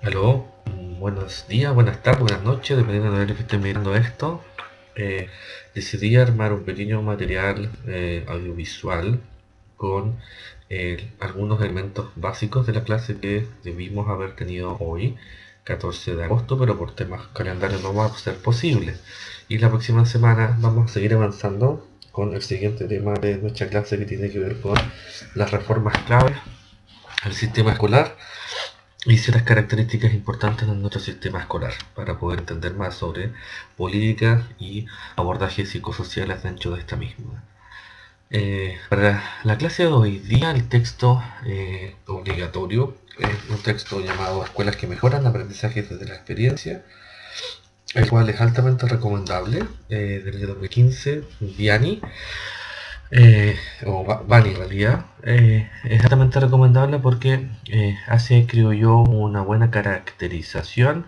Aló, buenos días, buenas tardes, buenas noches, dependiendo de la que esté mirando esto. Eh, Decidí armar un pequeño material audiovisual con algunos elementos básicos de la clase que debimos haber tenido hoy, 14 de agosto, pero por temas calendarios no va a ser posible. Y la próxima semana vamos a seguir avanzando con el siguiente tema de nuestra clase que tiene que ver con las reformas claves al sistema escolar y ciertas características importantes de nuestro sistema escolar para poder entender más sobre políticas y abordajes psicosociales dentro de esta misma. Para la clase de hoy día, el texto obligatorio es un texto llamado Escuelas que mejoran aprendizajes desde la experiencia, el cual es altamente recomendable, del año 2015, Viani, o Bani en realidad, es altamente recomendable porque hace, creo yo, una buena caracterización,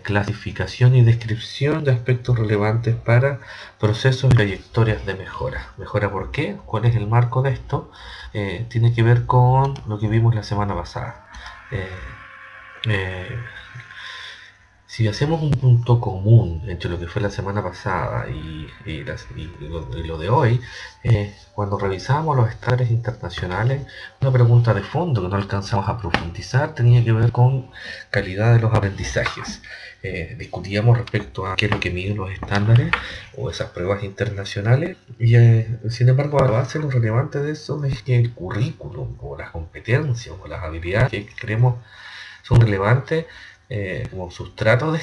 clasificación y descripción de aspectos relevantes para procesos y trayectorias de mejora. ¿Mejora por qué? ¿Cuál es el marco de esto? Tiene que ver con lo que vimos la semana pasada. Eh, eh, si hacemos un punto común entre lo que fue la semana pasada y lo de hoy, cuando revisamos los estándares internacionales, una pregunta de fondo que no alcanzamos a profundizar tenía que ver con calidad de los aprendizajes. Discutíamos respecto a qué es lo que miden los estándares o esas pruebas internacionales y sin embargo a la base lo relevante de eso es que el currículum o las competencias o las habilidades que creemos son relevantes como sustrato de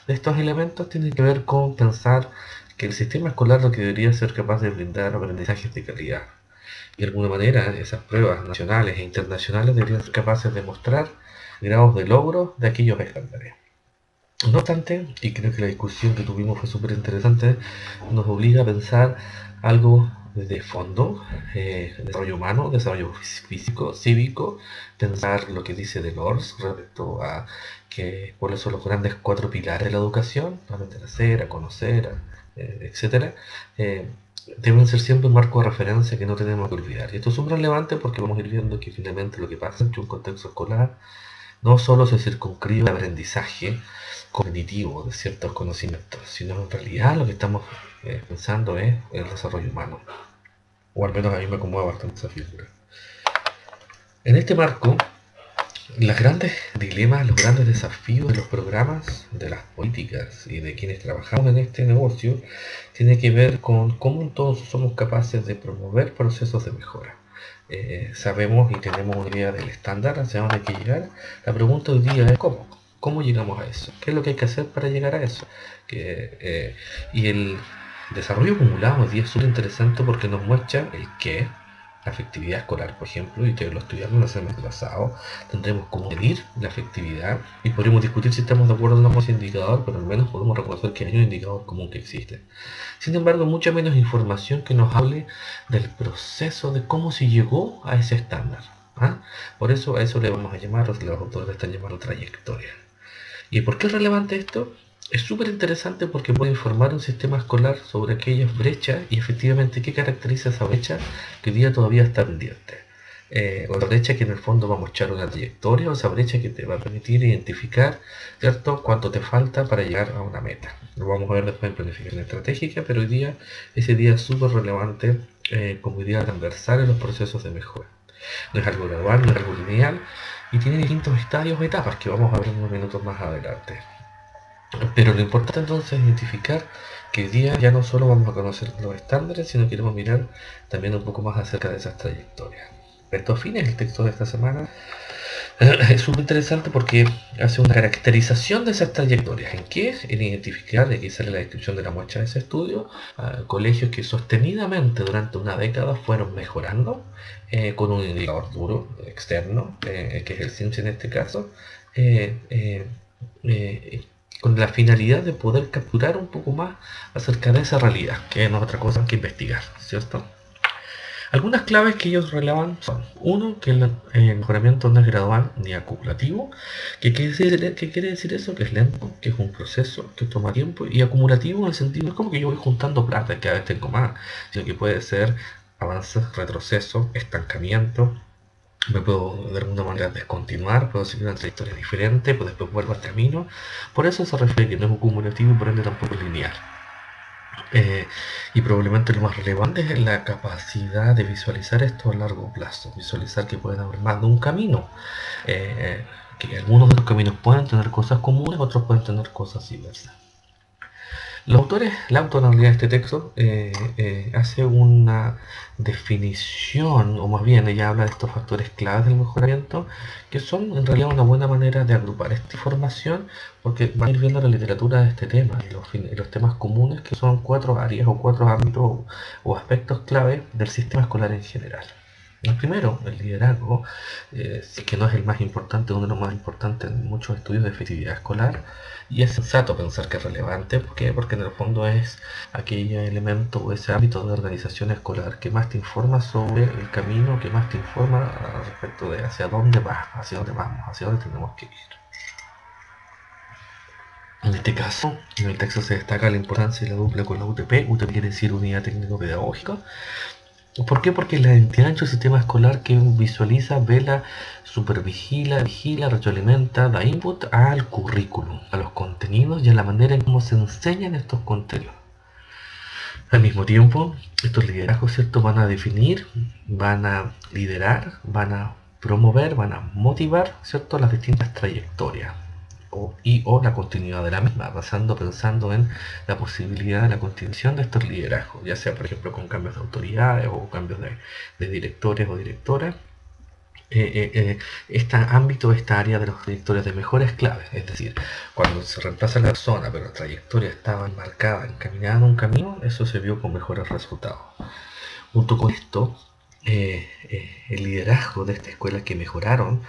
estos elementos tiene que ver con pensar que el sistema escolar lo que debería ser capaz de brindar aprendizajes de calidad. Y de alguna manera esas pruebas nacionales e internacionales deberían ser capaces de mostrar grados de logro de aquellos estándares. No obstante, y creo que la discusión que tuvimos fue súper interesante, nos obliga a pensar algo de fondo, desarrollo humano, desarrollo físico, cívico, pensar lo que dice Delors respecto a cuáles son los grandes cuatro pilares de la educación, realmente hacer, a conocer, etcétera. Deben ser siempre un marco de referencia que no tenemos que olvidar. Y esto es súper relevante porque vamos a ir viendo que finalmente lo que pasa en un contexto escolar no solo se circunscribe al aprendizaje cognitivo de ciertos conocimientos, sino en realidad lo que estamos pensando es el desarrollo humano. O al menos a mí me acomoda bastante esa figura. En este marco, los grandes dilemas, los grandes desafíos de los programas, de las políticas y de quienes trabajamos en este negocio, tiene que ver con cómo todos somos capaces de promover procesos de mejora. Sabemos y tenemos una idea del estándar hacia dónde hay que llegar. La pregunta hoy día es cómo. ¿Cómo llegamos a eso? ¿Qué es lo que hay que hacer para llegar a eso? Y el desarrollo acumulado hoy día es súper interesante porque nos muestra el qué, la efectividad escolar, por ejemplo, y ustedes lo estudiaron el semestre pasado. Tendremos cómo medir la efectividad y podremos discutir si estamos de acuerdo o no con ese indicador, pero al menos podemos reconocer que hay un indicador común que existe. Sin embargo, mucha menos información que nos hable del proceso de cómo se llegó a ese estándar. ¿Ah? Por eso a eso le vamos a llamar, los autores le están llamando trayectoria. ¿Y por qué es relevante esto? Es súper interesante porque puede informar un sistema escolar sobre aquellas brechas y efectivamente qué caracteriza esa brecha que hoy día todavía está pendiente. O la brecha que en el fondo va a mostrar una trayectoria, o esa brecha que te va a permitir identificar, ¿cierto?, cuánto te falta para llegar a una meta. Lo vamos a ver después en planificación estratégica, pero hoy día ese día es súper relevante como idea transversal en los procesos de mejora. No es algo gradual, no es algo lineal, y tiene distintos estadios o etapas que vamos a ver en unos minutos más adelante. Pero lo importante entonces es identificar que hoy día ya no solo vamos a conocer los estándares, sino que queremos mirar también un poco más acerca de esas trayectorias. Estos fines, el texto de esta semana es súper interesante porque hace una caracterización de esas trayectorias. ¿En qué? En identificar, aquí sale la descripción de la muestra de ese estudio, colegios que sostenidamente durante una década fueron mejorando con un indicador duro, externo, que es el CIMSS en este caso, eh, eh, eh, con la finalidad de poder capturar un poco más acerca de esa realidad, que no es otra cosa que investigar, ¿cierto? Algunas claves que ellos relevan son: uno, que el mejoramiento no es gradual ni acumulativo. ¿Qué quiere decir eso? Que es lento, que es un proceso, que toma tiempo, y acumulativo en el sentido, no es como que yo voy juntando plata y cada vez tengo más, sino que puede ser avances, retroceso, estancamiento, me puedo de alguna manera descontinuar, puedo seguir una trayectoria diferente, pues después vuelvo al camino. Por eso se refiere que no es acumulativo y por ende tampoco es lineal. Y probablemente lo más relevante es la capacidad de visualizar esto a largo plazo, visualizar que pueden haber más de un camino, que algunos de los caminos pueden tener cosas comunes, otros pueden tener cosas diversas. Los autores, la autoralidad de este texto hace una definición, o más bien ella habla de estos factores claves del mejoramiento, que son en realidad una buena manera de agrupar esta información, porque van a ir viendo la literatura de este tema y los temas comunes, que son 4 áreas o 4 ámbitos o aspectos clave del sistema escolar en general. El primero, el liderazgo, que no es el más importante, uno de los más importantes en muchos estudios de efectividad escolar, y es sensato pensar que es relevante. ¿Por qué? Porque en el fondo es aquel elemento o ese ámbito de organización escolar que más te informa sobre el camino, que más te informa respecto de hacia dónde vas, hacia dónde vamos, hacia dónde tenemos que ir. En este caso, en el texto se destaca la importancia de la dupla con la UTP. UTP quiere decir Unidad Técnico-Pedagógica. ¿Por qué? Porque la entidad en su sistema escolar que visualiza, vela, supervigila, vigila, retroalimenta, da input al currículum, a los contenidos y a la manera en cómo se enseñan estos contenidos. Al mismo tiempo, estos liderazgos, ¿cierto?, van a definir, van a liderar, van a promover, van a motivar, ¿cierto?, las distintas trayectorias o la continuidad de la misma, pensando en la posibilidad de la continuación de estos liderazgos, ya sea por ejemplo con cambios de autoridades o cambios de directores o directoras. Este ámbito, esta área de los directores de mejora es clave, es decir, cuando se reemplaza la persona pero la trayectoria estaba marcada, encaminada en un camino, eso se vio con mejores resultados. Junto con esto, el liderazgo de esta escuela que mejoraron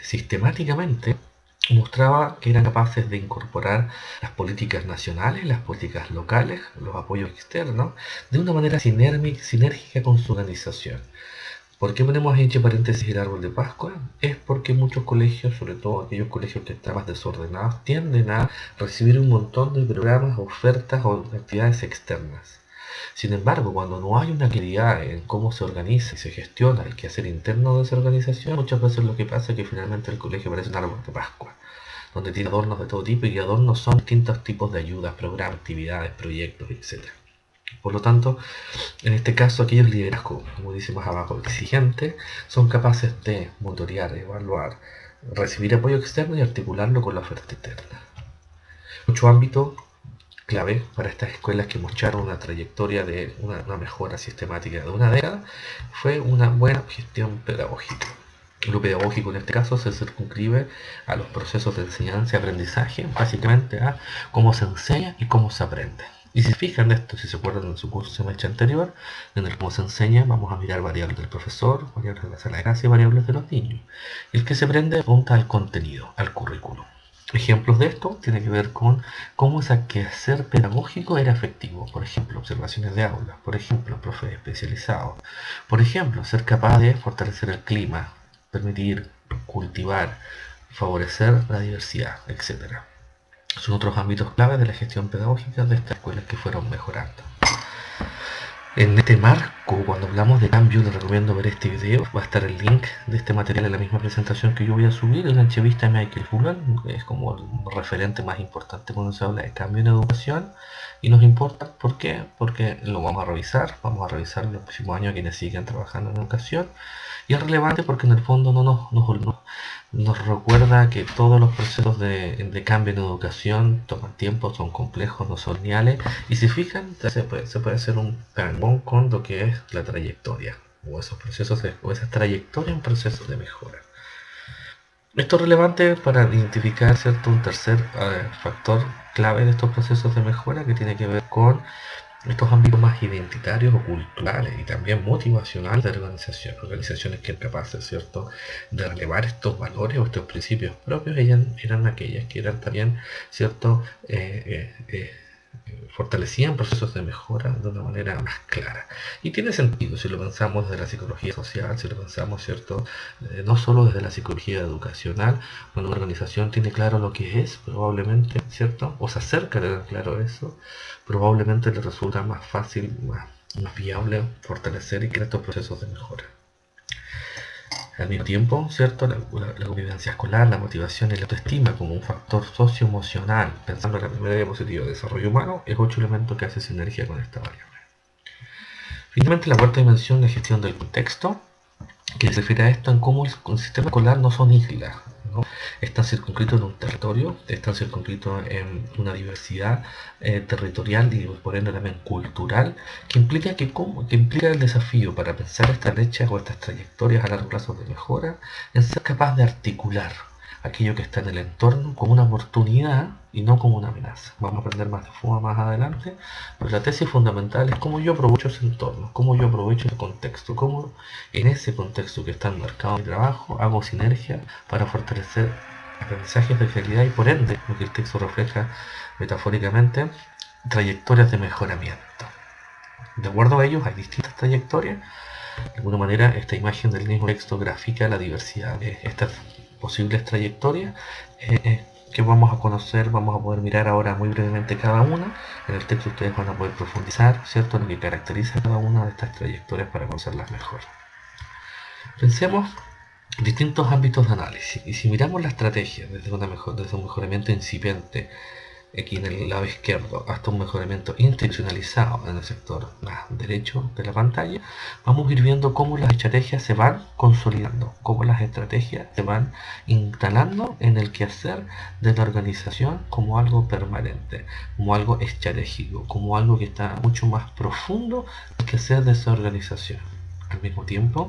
sistemáticamente mostraba que eran capaces de incorporar las políticas nacionales, las políticas locales, los apoyos externos, de una manera sinérgica con su organización. ¿Por qué ponemos entre paréntesis el árbol de Pascua? Es porque muchos colegios, sobre todo aquellos colegios que están más desordenados, tienden a recibir un montón de programas, ofertas o actividades externas. Sin embargo, cuando no hay una claridad en cómo se organiza y se gestiona el quehacer interno de esa organización, muchas veces lo que pasa es que finalmente el colegio parece un árbol de Pascua, donde tiene adornos de todo tipo, y adornos son distintos tipos de ayudas, programas, actividades, proyectos, etc. Por lo tanto, en este caso, aquellos liderazgos, como dice más abajo, exigentes, son capaces de monitorear, evaluar, recibir apoyo externo y articularlo con la oferta interna. Otro ámbito clave para estas escuelas que mostraron una trayectoria de una mejora sistemática de una década fue una buena gestión pedagógica. Lo pedagógico en este caso se circunscribe a los procesos de enseñanza y aprendizaje, básicamente a cómo se enseña y cómo se aprende. Y si se fijan de esto, si se acuerdan en su curso semestre anterior, en el cómo se enseña, vamos a mirar variables del profesor, variables de la sala de clase y variables de los niños. El que se aprende apunta al contenido, al currículum. Ejemplos de esto tienen que ver con cómo ese quehacer pedagógico era efectivo. Por ejemplo, observaciones de aulas. Por ejemplo, profes especializados. Por ejemplo, ser capaz de fortalecer el clima, permitir cultivar, favorecer la diversidad, etc. Son otros ámbitos claves de la gestión pedagógica de estas escuelas que fueron mejorando. En este marco, cuando hablamos de cambio, les recomiendo ver este video. Va a estar el link de este material en la misma presentación que yo voy a subir. Es una entrevista de Michael Fullan, que es como el referente más importante cuando se habla de cambio en educación. Y nos importa, ¿por qué? Porque lo vamos a revisar en los próximos años quienes siguen trabajando en educación. Y es relevante porque en el fondo nos recuerda que todos los procesos de cambio en educación toman tiempo, son complejos, no son lineales, y si fijan, se puede hacer un parangón con lo que es la trayectoria, o esos procesos, o esas trayectorias en procesos de mejora. Esto es relevante para identificar, ¿cierto?, un tercer factor clave de estos procesos de mejora que tiene que ver con estos ámbitos más identitarios o culturales y también motivacionales de organizaciones que eran capaces, ¿cierto?, de relevar estos valores o estos principios propios. Eran aquellas que eran también, ¿cierto?, fortalecían procesos de mejora de una manera más clara. Y tiene sentido si lo pensamos desde la psicología social, si lo pensamos, ¿cierto?, no solo desde la psicología educacional. Cuando una organización tiene claro lo que es, probablemente, ¿cierto?, o se acerca a tener claro eso, probablemente le resulta más fácil, más viable fortalecer y crear estos procesos de mejora. Al mismo tiempo, ¿cierto? La convivencia escolar, la motivación y la autoestima como un factor socioemocional, pensando en la primera diapositiva de desarrollo humano, es otro elemento que hace sinergia con esta variable. Finalmente, la cuarta dimensión, la gestión del contexto, que se refiere a esto en cómo el sistema escolar no son islas, ¿no? Están circunscritos en un territorio, están circunscritos en una diversidad territorial y por ende también cultural, que implica el desafío para pensar estas brechas o estas trayectorias a largo plazo de mejora, en ser capaz de articular aquello que está en el entorno como una oportunidad y no como una amenaza. Vamos a aprender más de forma más adelante, pero la tesis fundamental es cómo yo aprovecho ese entorno, cómo yo aprovecho ese contexto, cómo en ese contexto que está enmarcado en mi trabajo hago sinergia para fortalecer aprendizajes de calidad y por ende, lo que el texto refleja metafóricamente, trayectorias de mejoramiento. De acuerdo a ellos hay distintas trayectorias. De alguna manera esta imagen del mismo texto grafica la diversidad de estas posibles trayectorias que vamos a conocer, vamos a poder mirar ahora muy brevemente cada una. En el texto ustedes van a poder profundizar, ¿cierto?, en lo que caracteriza cada una de estas trayectorias para conocerlas mejor. Pensemos en distintos ámbitos de análisis y si miramos la estrategia desde un mejoramiento incipiente aquí en el lado izquierdo hasta un mejoramiento institucionalizado en el sector más derecho de la pantalla, vamos a ir viendo cómo las estrategias se van consolidando, cómo las estrategias se van instalando en el quehacer de la organización como algo permanente, como algo estratégico, como algo que está mucho más profundo del quehacer de esa organización. Al mismo tiempo,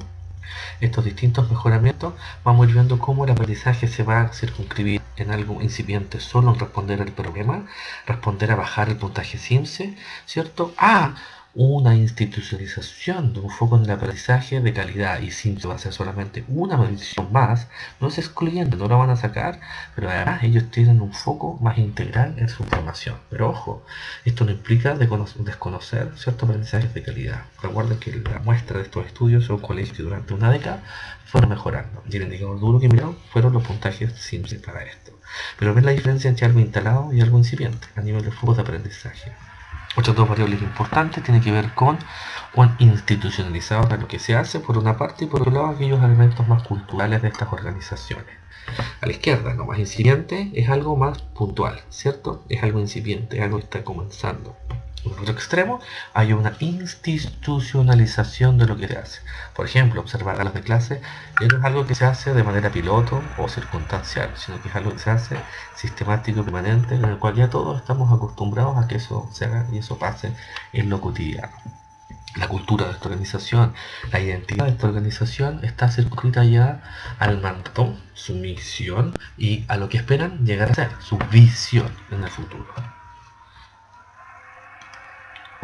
estos distintos mejoramientos, vamos a ir viendo cómo el aprendizaje se va a circunscribir en algo incipiente solo en responder al problema, responder a bajar el puntaje CIMSE, ¿cierto? A una institucionalización de un foco en el aprendizaje de calidad y CIMSE va a ser solamente una medición más, no es excluyente, no lo van a sacar, pero además ellos tienen un foco más integral en su formación. Pero ojo, esto no implica desconocer ciertos aprendizajes de calidad. Recuerden que la muestra de estos estudios son colegios que durante una década fueron mejorando. Y el indicador duro que miraron fueron los puntajes CIMSE para esto. Pero ven la diferencia entre algo instalado y algo incipiente a nivel de focos de aprendizaje. Otras dos variables importantes tienen que ver con un institucionalizado de lo que se hace por una parte y por otro lado aquellos elementos más culturales de estas organizaciones. A la izquierda, lo más incipiente es algo más puntual, ¿cierto? Es algo incipiente, es algo que está comenzando. En el otro extremo hay una institucionalización de lo que se hace. Por ejemplo, observar a las de clase no es algo que se hace de manera piloto o circunstancial, sino que es algo que se hace sistemático y permanente, en el cual ya todos estamos acostumbrados a que eso se haga y eso pase en lo cotidiano. La cultura de esta organización, la identidad de esta organización está circunscrita ya al mandato, su misión y a lo que esperan llegar a ser, su visión en el futuro.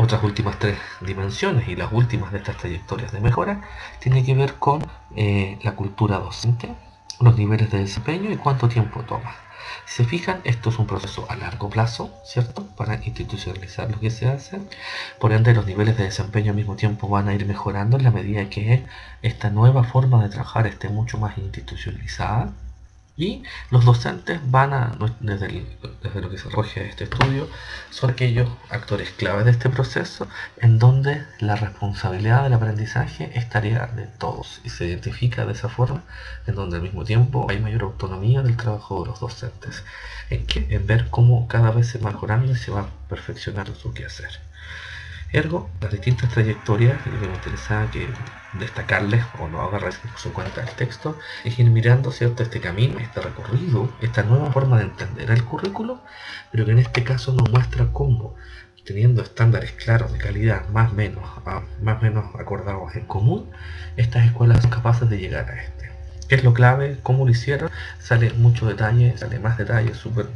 Otras últimas tres dimensiones y las últimas de estas trayectorias de mejora tienen que ver con la cultura docente, los niveles de desempeño y cuánto tiempo toma. Si se fijan, esto es un proceso a largo plazo, ¿cierto?, para institucionalizar lo que se hace. Por ende, los niveles de desempeño al mismo tiempo van a ir mejorando en la medida que esta nueva forma de trabajar esté mucho más institucionalizada. Y los docentes van a, desde lo que se recoge de este estudio, son aquellos actores claves de este proceso en donde la responsabilidad del aprendizaje es tarea de todos y se identifica de esa forma, en donde al mismo tiempo hay mayor autonomía del trabajo de los docentes, en ver cómo cada vez se va mejorando y se va perfeccionando su quehacer. Ergo, las distintas trayectorias, lo que me interesaba que destacarles o no agarrar su cuenta del texto, es ir mirando, ¿cierto?, este camino, este recorrido, esta nueva forma de entender el currículo, pero que en este caso nos muestra cómo, teniendo estándares claros de calidad más o menos acordados en común, estas escuelas son capaces de llegar a este. ¿Qué es lo clave? ¿Cómo lo hicieron? Sale mucho detalle, sale más detalle, súper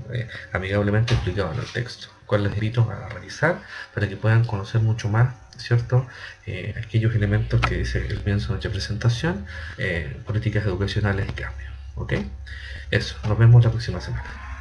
amigablemente explicado en el texto, cual les invito a revisar para que puedan conocer mucho más, ¿cierto?, aquellos elementos que dice el comienzo de nuestra presentación, políticas educacionales y cambio. ¿Ok? Eso, nos vemos la próxima semana.